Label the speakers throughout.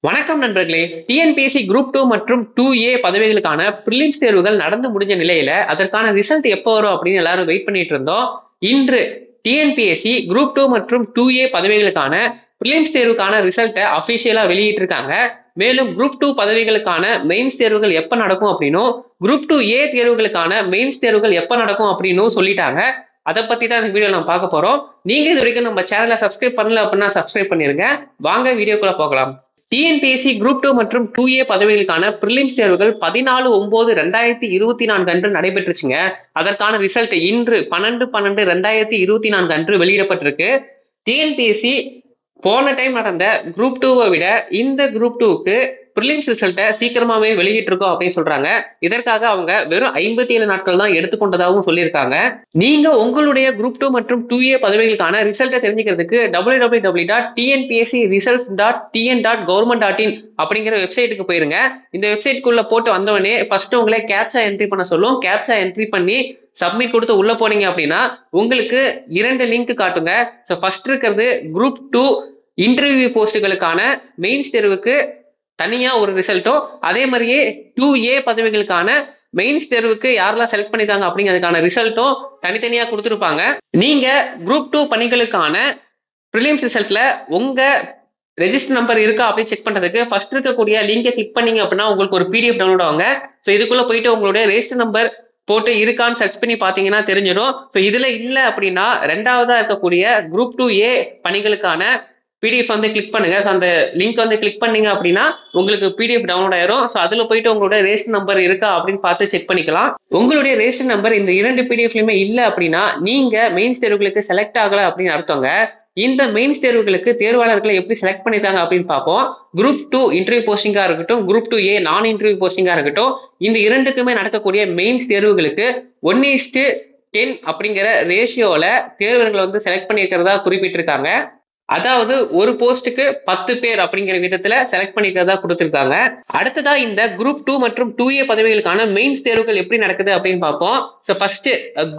Speaker 1: வணக்கம் நண்பர்களே. TNPSC group 2 மற்றும் 2A பதவிகளுக்கான பிரிலிம்ஸ் தேர்வுகள் நடந்து முடிஞ்ச நிலையில அதற்கான ரிசல்ட் எப்போ வரும் அப்படின்னு எல்லாரும் வெயிட் பண்ணிட்டு இருந்தோம். இன்று டிஎன்பிஎஸ்சி குரூப் 2 மற்றும் 2A பதவிகளுக்கான பிரிலிம்ஸ் தேர்வுக்கான ரிசல்ட்டை அபிஷியலா வெளியிட்டு இருக்காங்க. மேலும் குரூப் 2 பதவிகளுக்கான மெயின்ஸ் தேர்வுகள் எப்ப நடக்கும் அப்படின்னும், குரூப் 2A தேர்வுகளுக்கான மெயின்ஸ் தேர்வுகள் எப்ப நடக்கும் அப்படின்னும் சொல்லிட்டாங்க. அதை பத்தி தான் இந்த வீடியோ நம்ம பார்க்க போறோம். நீங்க இது வரைக்கும் நம்ம சேனலை சப்ஸ்கிரைப் பண்ணல அப்படின்னா சப்ஸ்கிரைப் பண்ணிருங்க. வாங்க வீடியோக்குள்ள போகலாம். டிஎன்பிஎஸ்சி குரூப் 2 மற்றும் 2A பதவிகளுக்கான பிரிலிம்ஸ் தேர்வுகள் 14/9/2024 அன்று நடைபெற்றுச்சுங்க. அதற்கான ரிசல்ட் இன்று 12/12/2024 அன்று வெளியிடப்பட்டிருக்கு. டிஎன்பிஎஸ்சி போன டைம் நடந்த குரூப் 2வை விட இந்த குரூப் 2க்கு பிரிலிம்ஸ் ரிசல்ட்டை சீக்கிரமாவே வெளியிட்டிருக்கோம் அப்படின்னு சொல்றாங்க. இதற்காக அவங்க வெறும் 57 நாட்கள் தான் எடுத்துக்கொண்டதாகவும் சொல்லியிருக்காங்க. நீங்க உங்களுடைய குரூப் 2 மற்றும் 2A பதவிகளுக்கான ரிசல்ட்டை தெரிஞ்சுக்கிறதுக்கு www.tnpscresults.tn.government.in அப்படிங்கிற வெப்சைட்டுக்கு போயிருங்க. இந்த வெப்சைட்டுக்குள்ள போட்டு வந்தவொடனே ஃபர்ஸ்ட் உங்களை கேப்சா என்ட்ரி பண்ண சொல்லும். கேப்சா என்ட்ரி பண்ணி சப்மிட் கொடுத்து உள்ள போனீங்க அப்படின்னா உங்களுக்கு 2 லிங்க் காட்டுங்க. ஸோ ஃபர்ஸ்ட் இருக்கிறது குரூப் 2 இன்டர்வியூ போஸ்டுகளுக்கான மெயின்ஸ் தேர்வுக்கு தனியா ஒரு ரிசல்ட்டும், அதே மாதிரியே 2A பதவிகளுக்கான மெயின்ஸ் தேர்வுக்கு யாரெல்லாம் செலக்ட் பண்ணிருக்காங்க அப்படிங்கிறதுக்கான ரிசல்ட்டும் தனித்தனியா கொடுத்துருப்பாங்க. நீங்க குரூப் 2 பணிகளுக்கான பிரிலிம்ஸ் ரிசல்ட்ல உங்க ரெஜிஸ்டர் நம்பர் இருக்கா அப்படின்னு செக் பண்றதுக்கு ஃபர்ஸ்ட் இருக்கக்கூடிய லிங்கை கிளிக் பண்ணீங்க அப்படின்னா உங்களுக்கு ஒரு PDF டவுன்லோட் ஆகுங்க. ஸோ இதுக்குள்ள போயிட்டு உங்களுடைய ரெஜிஸ்டர் நம்பர் போட்டு இருக்கான்னு சர்ச் பண்ணி பார்த்தீங்கன்னா தெரிஞ்சிடும். ஸோ இதுல இல்லை அப்படின்னா ரெண்டாவதா இருக்கக்கூடிய குரூப் 2A பணிகளுக்கான PDF வந்து கிளிக் பண்ணுங்க. ஸோ அந்த லிங்க் வந்து கிளிக் பண்ணீங்க அப்படின்னா உங்களுக்கு PDF டவுன்லோட் ஆயிரும். ஸோ அதுல போயிட்டு உங்களுடைய ரெஜிஸ்டர் நம்பர் இருக்கா அப்படின்னு பார்த்து செக் பண்ணிக்கலாம். உங்களுடைய ரெஜிஸ்டர் நம்பர் இந்த 2 PDFலயுமே இல்லை அப்படின்னா நீங்க மெயின்ஸ் தேர்வுகளுக்கு செலக்ட் ஆகல அப்படின்னு அர்த்தங்க. இந்த மெயின்ஸ் தேர்வுகளுக்கு தேர்வாளர்களை எப்படி செலக்ட் பண்ணிருக்காங்க அப்படின்னு பார்ப்போம். குரூப் 2 இன்டர்வியூ போஸ்டிங்கா இருக்கட்டும், குரூப் 2A நான் இன்டர்வியூ போஸ்டிங்கா இருக்கட்டும், இந்த இரண்டுக்குமே நடக்கக்கூடிய மெயின்ஸ் தேர்வுகளுக்கு 1:10 அப்படிங்கிற ரேஷியோல தேர்வர்களை வந்து செலக்ட் பண்ணியிருக்கிறதா குறிப்பிட்டிருக்காங்க. அதாவது ஒரு போஸ்டுக்கு 10 பேர் அப்படிங்கிற விதத்துல செலக்ட் பண்ணிக்கிறதா கொடுத்திருக்காங்க. அடுத்ததா இந்த குரூப் 2 மற்றும் 2A பதவிகளுக்கான மெயின்ஸ் தேர்வுகள் எப்படி நடக்குது அப்படின்னு பார்ப்போம். ஸோ ஃபர்ஸ்ட்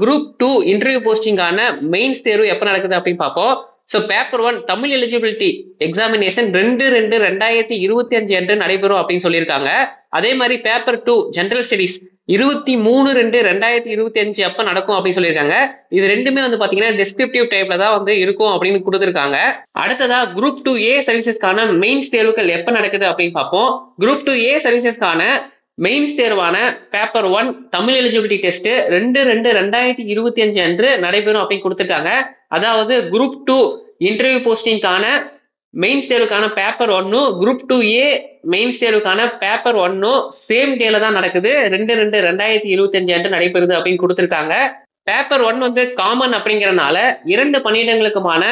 Speaker 1: குரூப் 2 இன்டர்வியூ போஸ்டிங்கான மெயின்ஸ் தேர்வு எப்ப நடக்குது அப்படின்னு பார்ப்போம். So paper 1 Tamil eligibility examination 2/2/2025 அன்று நடைபெறும் அப்படின்னு சொல்லியிருக்காங்க. அதே மாதிரி பேப்பர் 2 ஜெனரல் ஸ்டடீஸ் 23/2/2025 அப்ப நடக்கும் அப்படின்னு சொல்லியிருக்காங்க. இது ரெண்டுமே வந்து பாத்தீங்கன்னா டெஸ்கிரிப்டிவ் டைப்ல தான் வந்து இருக்கும் அப்படின்னு கொடுத்திருக்காங்க. அடுத்ததா குரூப் 2A சர்வீசஸ்க்கான மெயின்ஸ் தேர்வுகள் எப்ப நடக்குது அப்படின்னு பார்ப்போம். குரூப் 2A சர்வீசஸ்க்கான மெயின்ஸ் தேர்வான பேப்பர் 1 தமிழ் எலிஜிபிலிட்டி டெஸ்ட் 2/2/2025 அன்று நடைபெறும் அப்படின்னு கொடுத்திருக்காங்க. அதாவது குரூப் 2 இன்டர்வியூ போஸ்டிங்கான மெயின்ஸ் தேர்வுக்கான பேப்பர் 1 குரூப் 2A மெயின்ஸ் தேர்வுக்கான பேப்பர் 1 சேம் டேல தான் நடக்குது. 2/2/2025 அன்று நடைபெறுது அப்படின்னு கொடுத்திருக்காங்க. பேப்பர் 1 வந்து காமன் அப்படிங்கறதுனால 2 பணியிடங்களுக்குமான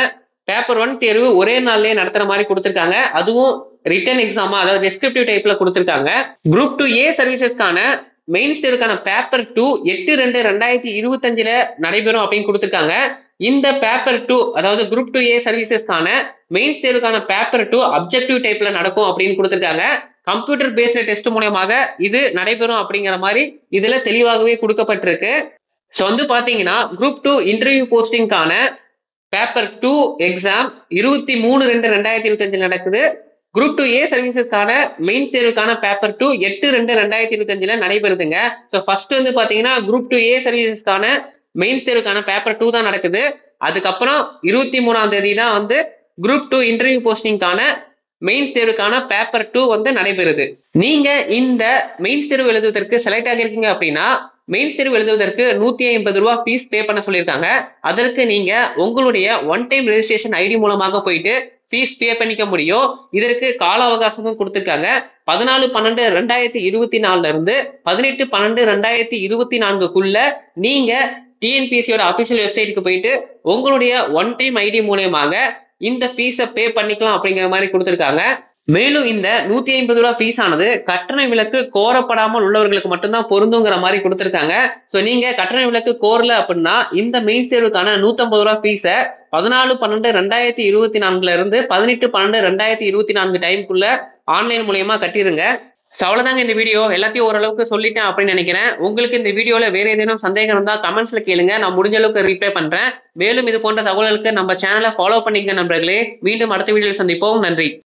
Speaker 1: பேப்பர் 1 தேர்வு ஒரே நாள்லயே நடத்துற மாதிரி கொடுத்திருக்காங்க. அதுவும் ரிட்டன் எக்ஸாமா, அதாவது டெஸ்கிரிப்டிவ் டைப்ல கொடுத்திருக்காங்க. குரூப் 2A சர்வீசஸ்க்கான மெயின்ஸ் தேர்வுக்கான பேப்பர் 2 8/2/2025 நடைபெறும் அப்படின்னு கொடுத்திருக்காங்க. இந்த பேப்பர் 2 அதாவது குரூப் 2A சர்வீசஸ்க்கான மெயின்ஸ் தேர்வுக்கான பேப்பர் 2 அப்ஜெக்டிவ் டைப்ல நடக்கும் அப்படின்னு கொடுத்திருக்காங்க. கம்ப்யூட்டர் பேஸ்டு டெஸ்ட் மூலமாக இது நடைபெறும் அப்படிங்கிற மாதிரி இதுல தெளிவாகவே கொடுக்கப்பட்டிருக்கு. ஸோ வந்து பாத்தீங்கன்னா குரூப் 2 இன்டர்வியூ போஸ்டிங்கான பேப்பர் 2 எக்ஸாம் 23/2/2025 நடக்குது. குரூப் 2A சர்வீசஸ்க்கான மெயின்ஸ் தேர்வுக்கான பேப்பர் 2 8/2/2025 நடைபெறுதுங்க. ஸோ ஃபர்ஸ்ட் வந்து பாத்தீங்கன்னா குரூப் 2A சர்வீசஸ்க்கான மெயின்ஸ் தேர்வுக்கான பேப்பர் 2 தான் நடக்குது. அதுக்கப்புறம் 23ஆம் தேதி தான் வந்து குரூப் 2 இன்டர்வியூ போஸ்டிங்கான மெயின்ஸ் தேர்வுக்கான பேப்பர் 2 வந்து நடைபெறுது. நீங்க இந்த மெயின்ஸ் தேர்வு எழுதுவதற்கு செலக்ட் ஆகிருக்கீங்க அப்படின்னா மெயின்ஸ் தேர்வு எழுதுவதற்கு 150 ரூபாய் ஃபீஸ் பே பண்ண சொல்லியிருக்காங்க. அதற்கு நீங்க உங்களுடைய ஒன் டைம் ரெஜிஸ்ட்ரேஷன் ஐடி மூலமாக போயிட்டு ஃபீஸ் பே பண்ணிக்க முடியும். இதற்கு கால அவகாசமும் கொடுத்திருக்காங்க. 14/12/2024 இருந்து 18/12/2024 நீங்க டிஎன்பிஎஸ்சியோட அபிஷியல் வெப்சைட்டுக்கு போயிட்டு உங்களுடைய ஒன் டைம் ஐடி மூலமாக இந்த ஃபீஸை பே பண்ணிக்கலாம் அப்படிங்கிற மாதிரி கொடுத்திருக்காங்க. மேலும் இந்த 150 ரூபாய் ஃபீஸ் ஆனது கட்டண விலக்கு கோரப்படாமல் உள்ளவர்களுக்கு மட்டும்தான் பொருந்துங்கிற மாதிரி கொடுத்திருக்காங்க. ஸோ நீங்க கட்டண விலக்கு கோரல அப்படின்னா இந்த மெயின்ஸ் தேர்வுக்கான 150 ரூபாய் ஃபீஸை 14/12/2024 இருந்து 18/12/2024 டைமுக்குள்ள ஆன்லைன் மூலமா கட்டிருங்க. ஸோ அவ்வளோதாங்க இந்த வீடியோ. எல்லாத்தையும் ஓரளவுக்கு சொல்லிட்டேன் அப்படின்னு நினைக்கிறேன். உங்களுக்கு இந்த வீடியோவில் வேற ஏதேனும் சந்தேகம் இருந்தால் கமெண்ட்ஸ்ல கேளுங்க, நான் முடிஞ்ச அளவுக்கு ரிப்ளை பண்றேன். மேலும் இது போன்ற தகவல்களுக்கு நம்ம சேனலை ஃபாலோ பண்ணிக்க நண்பர்களே. மீண்டும் அடுத்த வீடியோவில் சந்திப்போம். நன்றி.